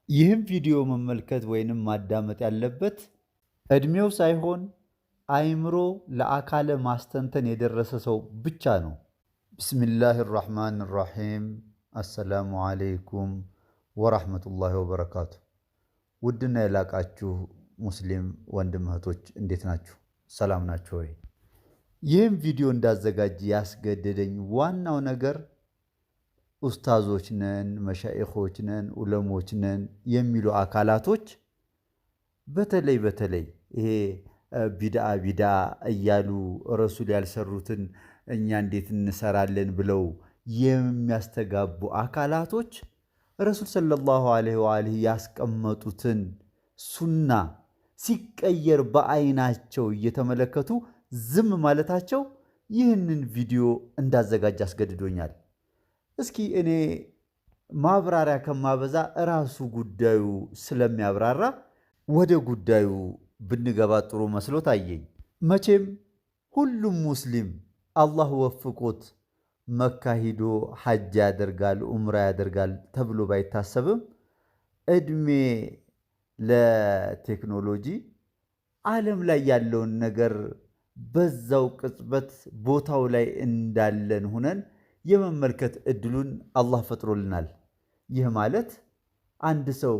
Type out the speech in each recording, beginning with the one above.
ይህም ቪዲዮ መመልከት ወይንም ማዳመጥ ያለበት እድሜው ሳይሆን አይምሮ ለአካለ ማስተንተን የደረሰ ሰው ብቻ ነው። ቢስሚላህ ራሕማን ራሒም። አሰላሙ ዓለይኩም ወራህመቱላሂ ወበረካቱ። ውድና የላቃችሁ ሙስሊም ወንድም እህቶች እንዴት ናችሁ? ሰላም ናችሁ ወይ? ይህም ቪዲዮ እንዳዘጋጅ ያስገደደኝ ዋናው ነገር ኡስታዞች ነን፣ መሻኢኾች ነን፣ ዑለሞች ነን የሚሉ አካላቶች በተለይ ይሄ ቢድዓ እያሉ ረሱል ያልሰሩትን እኛ እንዴት እንሰራለን ብለው የሚያስተጋቡ አካላቶች ረሱል ሰለላሁ ዐለይሂ ወአሊሂ ያስቀመጡትን ሱና ሲቀየር በአይናቸው እየተመለከቱ ዝም ማለታቸው ይህንን ቪዲዮ እንዳዘጋጅ አስገድዶኛል። እስኪ እኔ ማብራሪያ ከማበዛ ራሱ ጉዳዩ ስለሚያብራራ ወደ ጉዳዩ ብንገባ ጥሩ መስሎ ታየኝ። መቼም ሁሉም ሙስሊም አላህ ወፍቆት መካ ሂዶ ሐጅ ያደርጋል፣ ዑምራ ያደርጋል ተብሎ ባይታሰብም እድሜ ለቴክኖሎጂ ዓለም ላይ ያለውን ነገር በዛው ቅጽበት ቦታው ላይ እንዳለን ሁነን የመመልከት እድሉን አላህ ፈጥሮልናል። ይህ ማለት አንድ ሰው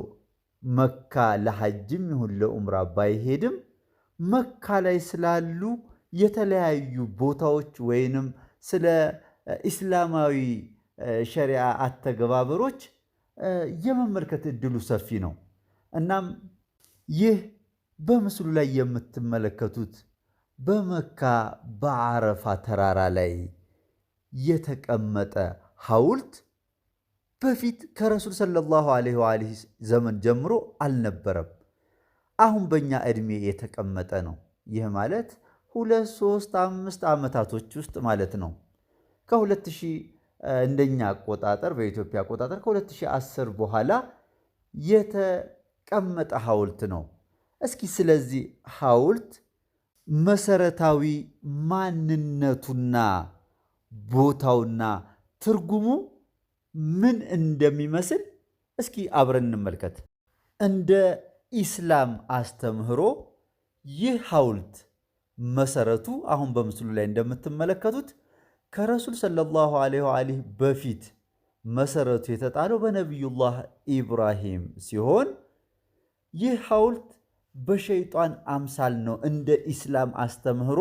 መካ ለሐጅም ይሁን ለዑምራ ባይሄድም መካ ላይ ስላሉ የተለያዩ ቦታዎች ወይንም ስለ ኢስላማዊ ሸሪዓ አተገባበሮች የመመልከት እድሉ ሰፊ ነው። እናም ይህ በምስሉ ላይ የምትመለከቱት በመካ በዓረፋ ተራራ ላይ የተቀመጠ ሐውልት በፊት ከረሱል ሰለላሁ ዐለይሂ ወአሊሂ ዘመን ጀምሮ አልነበረም። አሁን በእኛ ዕድሜ የተቀመጠ ነው። ይህ ማለት 2፣ 3፣ 5 ዓመታቶች ውስጥ ማለት ነው። ከ2000 እንደኛ አቆጣጠር በኢትዮጵያ አቆጣጠር ከ2010 በኋላ የተቀመጠ ሐውልት ነው። እስኪ ስለዚህ ሐውልት መሰረታዊ ማንነቱና ቦታውና ትርጉሙ ምን እንደሚመስል እስኪ አብረን እንመልከት። እንደ ኢስላም አስተምህሮ ይህ ሐውልት መሰረቱ አሁን በምስሉ ላይ እንደምትመለከቱት ከረሱል ሰለላሁ ዐለይሂ ወአሊሂ በፊት መሰረቱ የተጣለው በነቢዩላህ ኢብራሂም ሲሆን ይህ ሐውልት በሸይጣን አምሳል ነው እንደ ኢስላም አስተምህሮ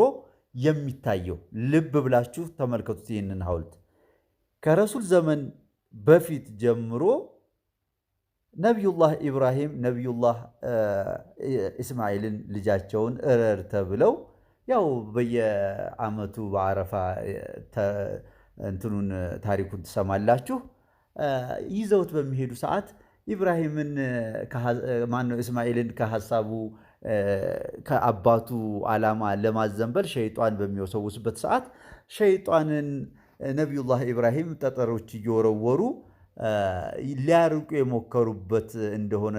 የሚታየው። ልብ ብላችሁ ተመልከቱት። ይህንን ሐውልት ከረሱል ዘመን በፊት ጀምሮ ነቢዩላህ ኢብራሂም ነቢዩላህ ኢስማኤልን ልጃቸውን እረር ተብለው ያው በየዓመቱ በዓረፋ እንትኑን ታሪኩን ትሰማላችሁ። ይዘውት በሚሄዱ ሰዓት ኢብራሂምን ማነው እስማኤልን ከሐሳቡ ከአባቱ ዓላማ ለማዘንበል ሸይጣን በሚወሰውስበት ሰዓት ሸይጣንን ነቢዩላህ ኢብራሂም ጠጠሮች እየወረወሩ ሊያርቁ የሞከሩበት እንደሆነ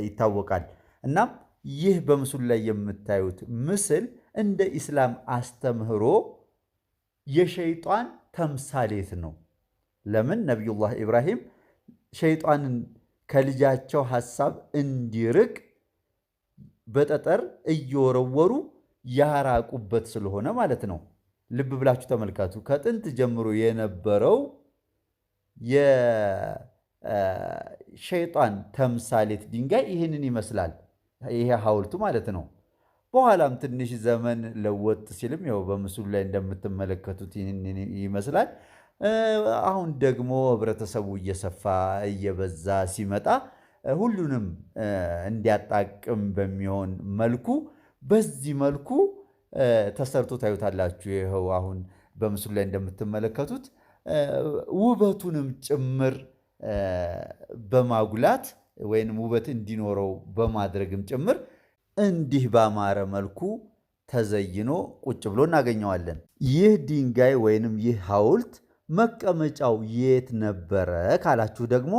ይታወቃል። እናም ይህ በምስሉ ላይ የምታዩት ምስል እንደ ኢስላም አስተምህሮ የሸይጣን ተምሳሌት ነው። ለምን ነቢዩላህ ኢብራሂም ሸይጣንን ከልጃቸው ሐሳብ እንዲርቅ በጠጠር እየወረወሩ ያራቁበት ስለሆነ ማለት ነው። ልብ ብላችሁ ተመልከቱ። ከጥንት ጀምሮ የነበረው የሸይጣን ተምሳሌት ድንጋይ ይህንን ይመስላል። ይሄ ሐውልቱ ማለት ነው። በኋላም ትንሽ ዘመን ለወጥ ሲልም ያው በምስሉ ላይ እንደምትመለከቱት ይህንን ይመስላል። አሁን ደግሞ ህብረተሰቡ እየሰፋ እየበዛ ሲመጣ ሁሉንም እንዲያጣቅም በሚሆን መልኩ በዚህ መልኩ ተሰርቶ ታዩታላችሁ። ይኸው አሁን በምስሉ ላይ እንደምትመለከቱት ውበቱንም ጭምር በማጉላት ወይንም ውበት እንዲኖረው በማድረግም ጭምር እንዲህ ባማረ መልኩ ተዘይኖ ቁጭ ብሎ እናገኘዋለን። ይህ ድንጋይ ወይንም ይህ ሐውልት መቀመጫው የት ነበረ ካላችሁ ደግሞ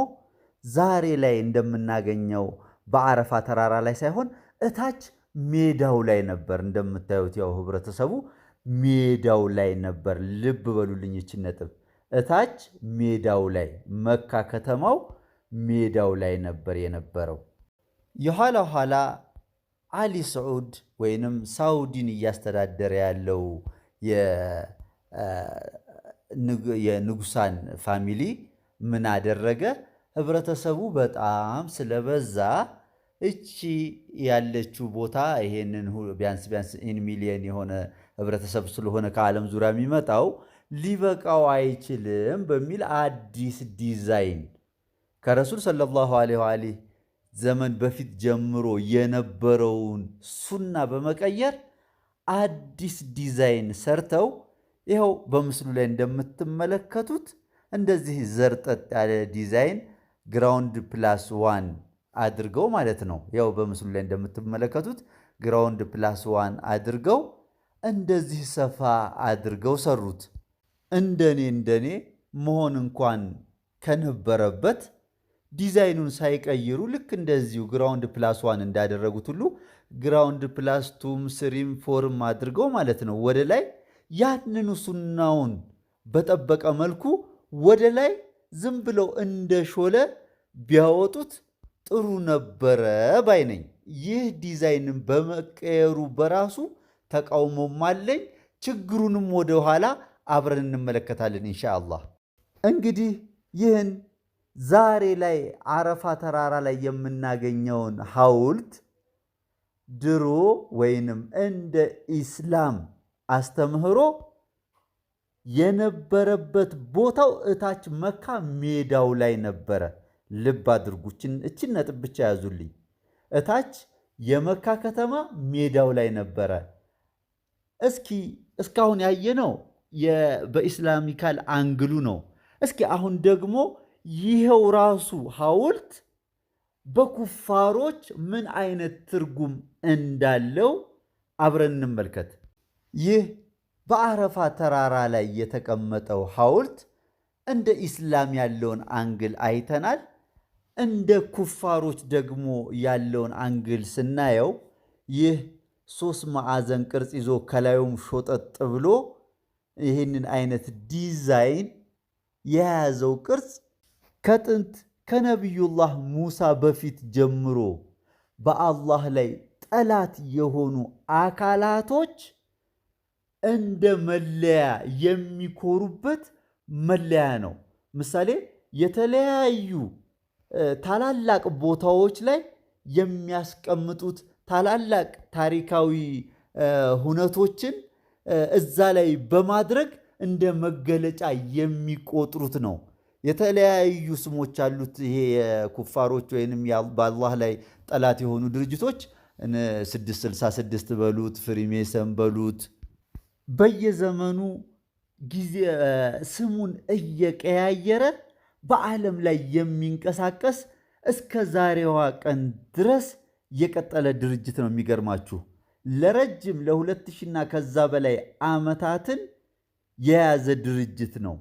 ዛሬ ላይ እንደምናገኘው በዓረፋ ተራራ ላይ ሳይሆን እታች ሜዳው ላይ ነበር። እንደምታዩት ያው ህብረተሰቡ ሜዳው ላይ ነበር። ልብ በሉልኝ ይችን ነጥብ። እታች ሜዳው ላይ መካ ከተማው ሜዳው ላይ ነበር የነበረው። የኋላ ኋላ አሊ ስዑድ ወይንም ሳውዲን እያስተዳደረ ያለው የንጉሳን ፋሚሊ ምን አደረገ? ህብረተሰቡ በጣም ስለበዛ እቺ ያለችው ቦታ ይሄንን ቢያንስ ኢን ሚሊየን የሆነ ህብረተሰብ ስለሆነ ከዓለም ዙሪያ የሚመጣው ሊበቃው አይችልም በሚል አዲስ ዲዛይን ከረሱል ሰለላሁ ዐለይሂ ዘመን በፊት ጀምሮ የነበረውን ሱና በመቀየር አዲስ ዲዛይን ሰርተው ይኸው በምስሉ ላይ እንደምትመለከቱት እንደዚህ ዘርጠጥ ያለ ዲዛይን ግራውንድ ፕላስ ዋን አድርገው ማለት ነው። ያው በምስሉ ላይ እንደምትመለከቱት ግራውንድ ፕላስ ዋን አድርገው እንደዚህ ሰፋ አድርገው ሰሩት። እንደኔ መሆን እንኳን ከነበረበት ዲዛይኑን ሳይቀይሩ ልክ እንደዚሁ ግራውንድ ፕላስ ዋን እንዳደረጉት ሁሉ ግራውንድ ፕላስ ቱም ስሪም ፎርም አድርገው ማለት ነው ወደ ላይ ያንኑ ሱናውን በጠበቀ መልኩ ወደ ላይ ዝም ብለው እንደሾለ ቢያወጡት ጥሩ ነበረ ባይ ነኝ። ይህ ዲዛይን በመቀየሩ በራሱ ተቃውሞም አለኝ። ችግሩንም ወደ ኋላ አብረን እንመለከታለን ኢንሻአላህ። እንግዲህ ይህን ዛሬ ላይ አረፋ ተራራ ላይ የምናገኘውን ሐውልት ድሮ ወይንም እንደ ኢስላም አስተምህሮ የነበረበት ቦታው እታች መካ ሜዳው ላይ ነበረ። ልብ አድርጉ፣ እችን ነጥብ ብቻ ያዙልኝ። እታች የመካ ከተማ ሜዳው ላይ ነበረ። እስካሁን ያየነው በኢስላሚካል አንግሉ ነው። እስኪ አሁን ደግሞ ይሄው ራሱ ሐውልት በኩፋሮች ምን አይነት ትርጉም እንዳለው አብረን እንመልከት። ይህ በአረፋ ተራራ ላይ የተቀመጠው ሐውልት እንደ ኢስላም ያለውን አንግል አይተናል። እንደ ኩፋሮች ደግሞ ያለውን አንግል ስናየው ይህ 3 ማዕዘን ቅርጽ ይዞ ከላዩም ሾጠጥ ብሎ ይህንን አይነት ዲዛይን የያዘው ቅርጽ ከጥንት ከነቢዩላህ ሙሳ በፊት ጀምሮ በአላህ ላይ ጠላት የሆኑ አካላቶች እንደ መለያ የሚኮሩበት መለያ ነው። ምሳሌ የተለያዩ ታላላቅ ቦታዎች ላይ የሚያስቀምጡት ታላላቅ ታሪካዊ ሁነቶችን እዛ ላይ በማድረግ እንደ መገለጫ የሚቆጥሩት ነው። የተለያዩ ስሞች አሉት። ይሄ የኩፋሮች ወይንም በአላህ ላይ ጠላት የሆኑ ድርጅቶች 666 በሉት ፍሪሜሰን በሉት በየዘመኑ ጊዜ ስሙን እየቀያየረ በዓለም ላይ የሚንቀሳቀስ እስከ ዛሬዋ ቀን ድረስ የቀጠለ ድርጅት ነው። የሚገርማችሁ ለረጅም ለ2000 እና ከዛ በላይ ዓመታትን የያዘ ድርጅት ነው።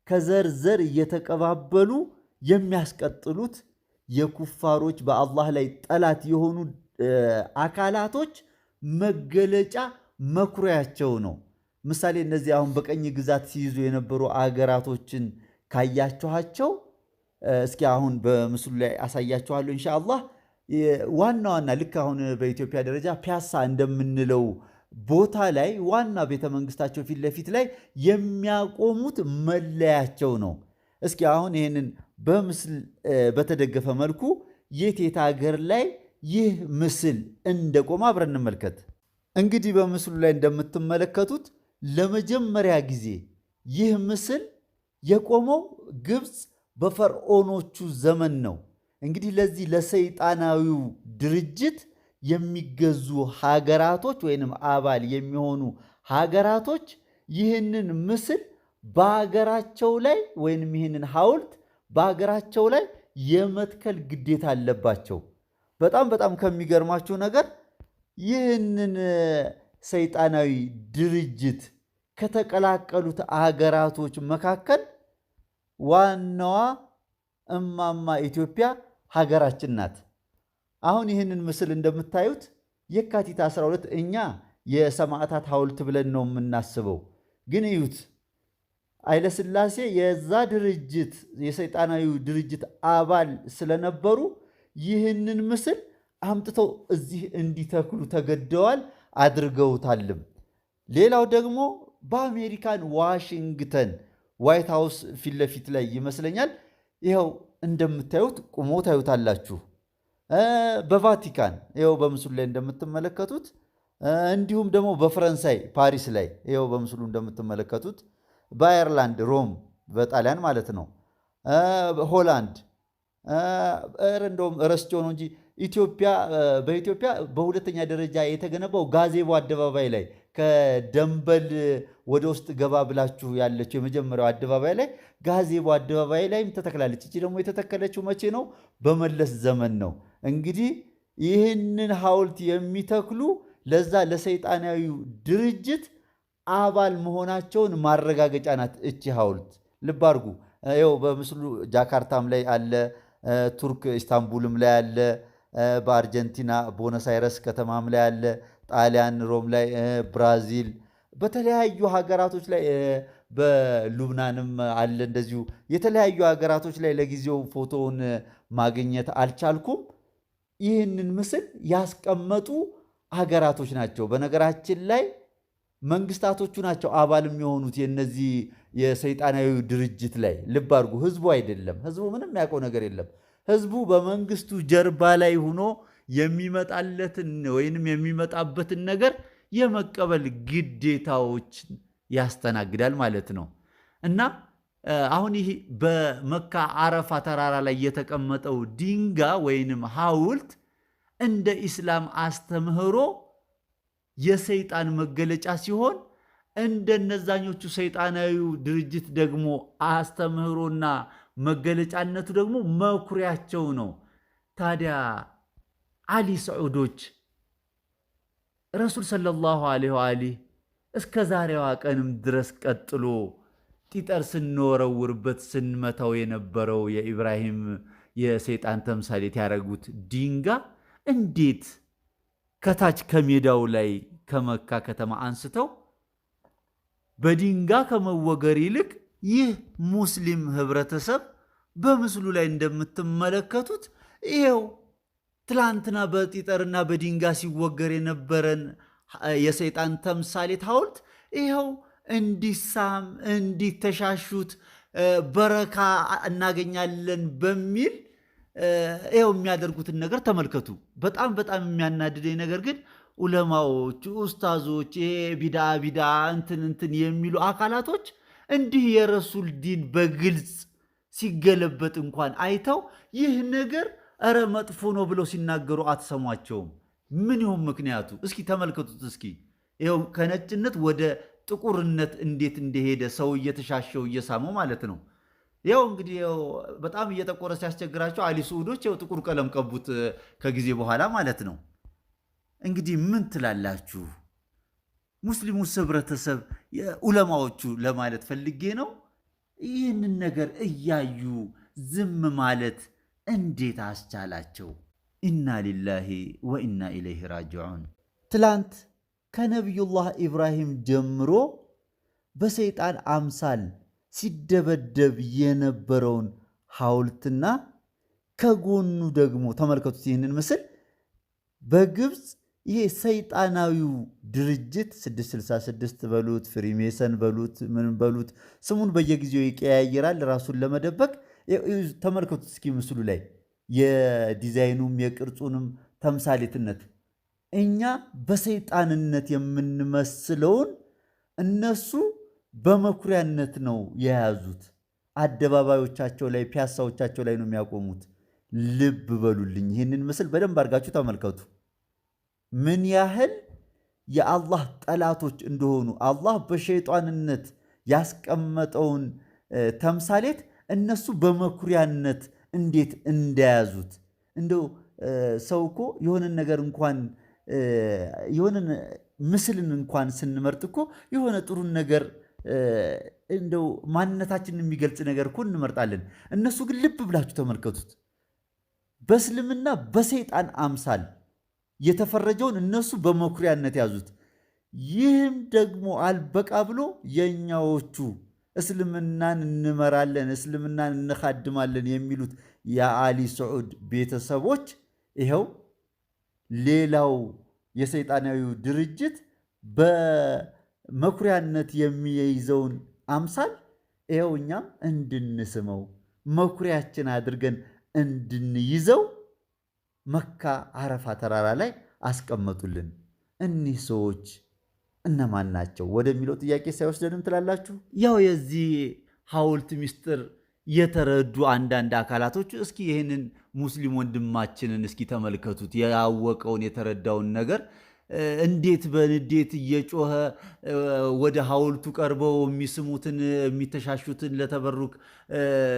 ከዘር እየተቀባበሉ የሚያስቀጥሉት የኩፋሮች በአላህ ላይ ጠላት የሆኑ አካላቶች መገለጫ መኩሪያቸው ነው። ምሳሌ እነዚህ አሁን በቀኝ ግዛት ሲይዙ የነበሩ አገራቶችን ካያችኋቸው እስኪ አሁን በምስሉ ላይ አሳያችኋለሁ ኢንሻአላህ። ዋና ልክ አሁን በኢትዮጵያ ደረጃ ፒያሳ እንደምንለው ቦታ ላይ ዋና ቤተ መንግስታቸው ፊት ለፊት ላይ የሚያቆሙት መለያቸው ነው። እስኪ አሁን ይህንን በምስል በተደገፈ መልኩ የት ሀገር ላይ ይህ ምስል እንደቆመ አብረን እንመልከት። እንግዲህ በምስሉ ላይ እንደምትመለከቱት ለመጀመሪያ ጊዜ ይህ ምስል የቆመው ግብፅ በፈርዖኖቹ ዘመን ነው። እንግዲህ ለዚህ ለሰይጣናዊው ድርጅት የሚገዙ ሀገራቶች ወይንም አባል የሚሆኑ ሀገራቶች ይህንን ምስል በሀገራቸው ላይ ወይንም ይህንን ሐውልት በሀገራቸው ላይ የመትከል ግዴታ አለባቸው። በጣም ከሚገርማችሁ ነገር ይህንን ሰይጣናዊ ድርጅት ከተቀላቀሉት አገራቶች መካከል ዋናዋ እማማ ኢትዮጵያ ሀገራችን ናት። አሁን ይህንን ምስል እንደምታዩት የካቲት 12 እኛ የሰማዕታት ሐውልት ብለን ነው የምናስበው። ግን እዩት፣ ኃይለሥላሴ የዛ ድርጅት የሰይጣናዊ ድርጅት አባል ስለነበሩ ይህንን ምስል አምጥተው እዚህ እንዲተክሉ ተገደዋል፣ አድርገውታልም። ሌላው ደግሞ በአሜሪካን ዋሽንግተን ዋይት ሃውስ ፊት ለፊት ላይ ይመስለኛል ይኸው እንደምታዩት ቁሞ ታዩታላችሁ። በቫቲካን ይኸው በምስሉ ላይ እንደምትመለከቱት፣ እንዲሁም ደግሞ በፈረንሳይ ፓሪስ ላይ ይኸው በምስሉ እንደምትመለከቱት፣ በአየርላንድ ሮም በጣሊያን ማለት ነው፣ ሆላንድ እንደውም ረስቼው ነው እንጂ በኢትዮጵያ በሁለተኛ ደረጃ የተገነባው ጋዜቦ አደባባይ ላይ ከደንበል ወደ ውስጥ ገባ ብላችሁ ያለችው የመጀመሪያው አደባባይ ላይ ጋዜቦ አደባባይ ላይም ተተክላለች። እቺ ደግሞ የተተከለችው መቼ ነው? በመለስ ዘመን ነው። እንግዲህ ይህንን ሐውልት የሚተክሉ ለዛ ለሰይጣናዊው ድርጅት አባል መሆናቸውን ማረጋገጫ ናት እቺ ሐውልት። ልብ አድርጉ። ይኸው በምስሉ ጃካርታም ላይ አለ፣ ቱርክ ኢስታንቡልም ላይ አለ፣ በአርጀንቲና ቦነስ አይረስ ከተማም ላይ አለ፣ ጣሊያን ሮም ላይ፣ ብራዚል በተለያዩ ሀገራቶች ላይ በሉብናንም አለ። እንደዚሁ የተለያዩ ሀገራቶች ላይ ለጊዜው ፎቶውን ማግኘት አልቻልኩም። ይህንን ምስል ያስቀመጡ ሀገራቶች ናቸው። በነገራችን ላይ መንግስታቶቹ ናቸው አባል የሚሆኑት የነዚህ የሰይጣናዊ ድርጅት ላይ። ልብ አድርጉ። ህዝቡ አይደለም። ህዝቡ ምንም ያውቀው ነገር የለም። ህዝቡ በመንግስቱ ጀርባ ላይ ሆኖ የሚመጣለትን ወይንም የሚመጣበትን ነገር የመቀበል ግዴታዎች ያስተናግዳል ማለት ነው። እና አሁን ይህ በመካ አረፋ ተራራ ላይ የተቀመጠው ድንጋይ ወይንም ሐውልት እንደ ኢስላም አስተምህሮ የሰይጣን መገለጫ ሲሆን እንደነዛኞቹ ሰይጣናዊ ድርጅት ደግሞ አስተምህሮና መገለጫነቱ ደግሞ መኩሪያቸው ነው። ታዲያ አሊ ሰዑዶች ረሱል ሰለላሁ ዐለይሂ ወአሊህ እስከ ዛሬዋ ቀንም ድረስ ቀጥሎ ጢጠር ስንወረውርበት ስንመታው የነበረው የኢብራሂም የሰይጣን ተምሳሌት ያደረጉት ድንጋይ እንዴት ከታች ከሜዳው ላይ ከመካ ከተማ አንስተው በድንጋይ ከመወገር ይልቅ ይህ ሙስሊም ህብረተሰብ በምስሉ ላይ እንደምትመለከቱት ይሄው ትላንትና በጢጠርና በድንጋይ ሲወገር የነበረን የሰይጣን ተምሳሌት ሐውልት ይሄው እንዲሳም እንዲተሻሹት በረካ እናገኛለን በሚል ይሄው የሚያደርጉትን ነገር ተመልከቱ። በጣም በጣም የሚያናድደኝ ነገር ግን ዑለማዎች፣ ኡስታዞች፣ ቢዳ እንትን የሚሉ አካላቶች እንዲህ የረሱል ዲን በግልጽ ሲገለበጥ እንኳን አይተው ይህ ነገር እረ መጥፎ ነው ብለው ሲናገሩ አትሰሟቸውም። ምን ይሁን ምክንያቱ? እስኪ ተመልከቱት። እስኪ ይኸው ከነጭነት ወደ ጥቁርነት እንዴት እንደሄደ ሰው እየተሻሸው እየሳመው ማለት ነው። ያው እንግዲህ በጣም እየጠቆረ ሲያስቸግራቸው አሊ ሰዑዶች ያው ጥቁር ቀለም ቀቡት ከጊዜ በኋላ ማለት ነው። እንግዲህ ምን ትላላችሁ ሙስሊሙ ህብረተሰብ ዑለማዎቹ ለማለት ፈልጌ ነው። ይህንን ነገር እያዩ ዝም ማለት እንዴት አስቻላቸው? ኢና ሊላሂ ወኢና ኢለይሂ ራጂዑን። ትላንት ከነቢዩላህ ኢብራሂም ጀምሮ በሰይጣን አምሳል ሲደበደብ የነበረውን ሐውልትና ከጎኑ ደግሞ ተመልከቱት። ይህንን ምስል በግብፅ ይሄ ሰይጣናዊው ድርጅት 666 በሉት ፍሪሜሰን በሉት ምን በሉት ስሙን በየጊዜው ይቀያየራል ራሱን ለመደበቅ። ተመልከቱት እስኪ ምስሉ ላይ የዲዛይኑም የቅርጹንም ተምሳሌትነት እኛ በሰይጣንነት የምንመስለውን እነሱ በመኩሪያነት ነው የያዙት። አደባባዮቻቸው ላይ ፒያሳዎቻቸው ላይ ነው የሚያቆሙት። ልብ በሉልኝ። ይህንን ምስል በደንብ አድርጋችሁ ተመልከቱ። ምን ያህል የአላህ ጠላቶች እንደሆኑ አላህ በሸይጣንነት ያስቀመጠውን ተምሳሌት እነሱ በመኩሪያነት እንዴት እንደያዙት። እንደው ሰው እኮ የሆነን ነገር እንኳን የሆነን ምስልን እንኳን ስንመርጥ እኮ የሆነ ጥሩን ነገር እንደው ማንነታችንን የሚገልጽ ነገር እኮ እንመርጣለን። እነሱ ግን ልብ ብላችሁ ተመልከቱት። በእስልምና በሰይጣን አምሳል የተፈረጀውን እነሱ በመኩሪያነት ያዙት። ይህም ደግሞ አልበቃ ብሎ የኛዎቹ እስልምናን እንመራለን፣ እስልምናን እንኻድማለን የሚሉት የአሊ ሰዑድ ቤተሰቦች ይኸው ሌላው የሰይጣናዊው ድርጅት በመኩሪያነት የሚይዘውን አምሳል ይኸው እኛም እንድንስመው መኩሪያችን አድርገን እንድንይዘው መካ አረፋ ተራራ ላይ አስቀመጡልን። እኒህ ሰዎች እነማን ናቸው ወደሚለው ጥያቄ ሳይወስደንም ትላላችሁ? ያው የዚህ ሐውልት ምስጢር የተረዱ አንዳንድ አካላቶች እስኪ ይህንን ሙስሊም ወንድማችንን እስኪ ተመልከቱት። ያወቀውን የተረዳውን ነገር እንዴት በንዴት እየጮኸ ወደ ሐውልቱ ቀርበው የሚስሙትን የሚተሻሹትን ለተበሩክ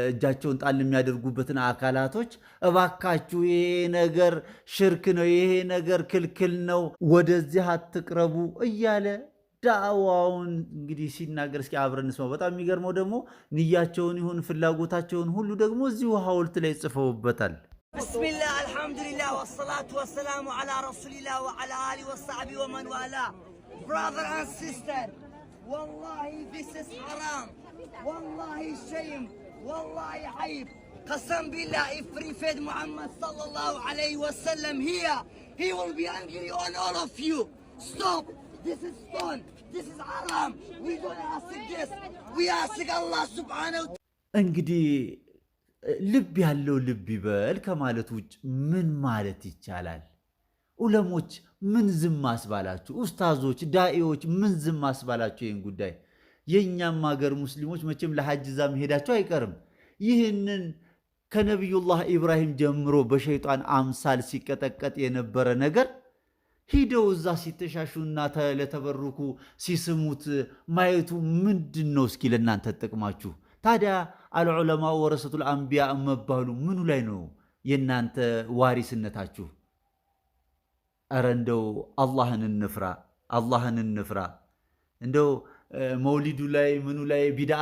እጃቸውን ጣል የሚያደርጉበትን አካላቶች እባካችሁ ይሄ ነገር ሽርክ ነው፣ ይሄ ነገር ክልክል ነው፣ ወደዚህ አትቅረቡ እያለ ዳዕዋውን እንግዲህ ሲናገር እስኪ አብረን እንስማው። በጣም የሚገርመው ደግሞ ንያቸውን ይሁን ፍላጎታቸውን ሁሉ ደግሞ እዚሁ ሐውልት ላይ ጽፈውበታል። بسم الله الحمد لله والصلاة والسلام على رسول الله وعلى آله وصحبه ومن والاه. Brother and sister, wallahi this is haram, wallahi shame, wallahi عيب. قسم بالله if Prophet Muhammad sallallahu alayhi wa sallam here, he will be angry on all of you. Stop, this is stone, this is haram. We don't ask this, we ask Allah subhanahu wa ta'ala. እንግዲህ ልብ ያለው ልብ ይበል ከማለት ውጭ ምን ማለት ይቻላል? ዑለሞች ምን ዝም አስባላችሁ? ኡስታዞች፣ ዳኢዎች ምን ዝም አስባላችሁ? ይህን ጉዳይ የእኛም ሀገር ሙስሊሞች መቼም ለሐጅ እዛ መሄዳቸው አይቀርም። ይህንን ከነቢዩላህ ኢብራሂም ጀምሮ በሸይጣን አምሳል ሲቀጠቀጥ የነበረ ነገር ሂደው እዛ ሲተሻሹና ለተበሩኩ ሲስሙት ማየቱ ምንድን ነው? እስኪ ለእናንተ ጥቅማችሁ? ታዲያ አልዑለማ ወረሰቱል አንቢያ መባሉ ምኑ ላይ ነው የእናንተ ዋሪስነታችሁ? ኧረ እንደው አላህን እንፍራ፣ አላህን እንፍራ። እንደው መውሊዱ ላይ ምኑ ላይ ቢድዓ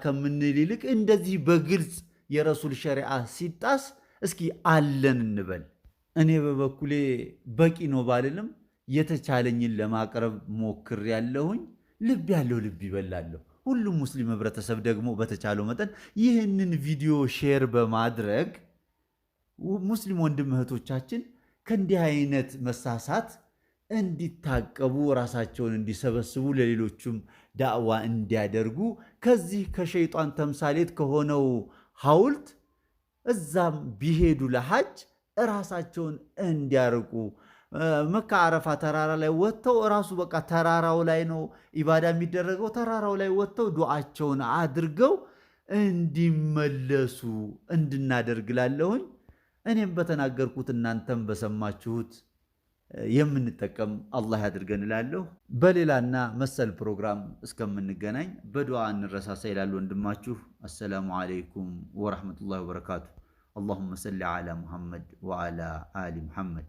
ከምንል ይልቅ እንደዚህ በግልጽ የረሱል ሸሪዓ ሲጣስ እስኪ አለን እንበል። እኔ በበኩሌ በቂ ነው ባልልም የተቻለኝን ለማቅረብ ሞክር ያለሁኝ። ልብ ያለው ልብ ይበላለሁ። ሁሉም ሙስሊም ህብረተሰብ ደግሞ በተቻለው መጠን ይህንን ቪዲዮ ሼር በማድረግ ሙስሊም ወንድም እህቶቻችን ከእንዲህ አይነት መሳሳት እንዲታቀቡ፣ ራሳቸውን እንዲሰበስቡ፣ ለሌሎቹም ዳዕዋ እንዲያደርጉ ከዚህ ከሸይጣን ተምሳሌት ከሆነው ሐውልት እዛም ቢሄዱ ለሐጅ ራሳቸውን እንዲያርቁ መካ አረፋ ተራራ ላይ ወጥተው ራሱ በቃ ተራራው ላይ ነው ኢባዳ የሚደረገው። ተራራው ላይ ወጥተው ዱዓቸውን አድርገው እንዲመለሱ እንድናደርግላለሁኝ። እኔም በተናገርኩት እናንተም በሰማችሁት የምንጠቀም አላህ ያድርገን እላለሁ። በሌላና መሰል ፕሮግራም እስከምንገናኝ በዱዓ እንረሳሳ ይላል ወንድማችሁ። አሰላሙ አለይኩም ወራህመቱላሂ ወበረካቱ። اللهم صل على محمد وعلى آل محمد.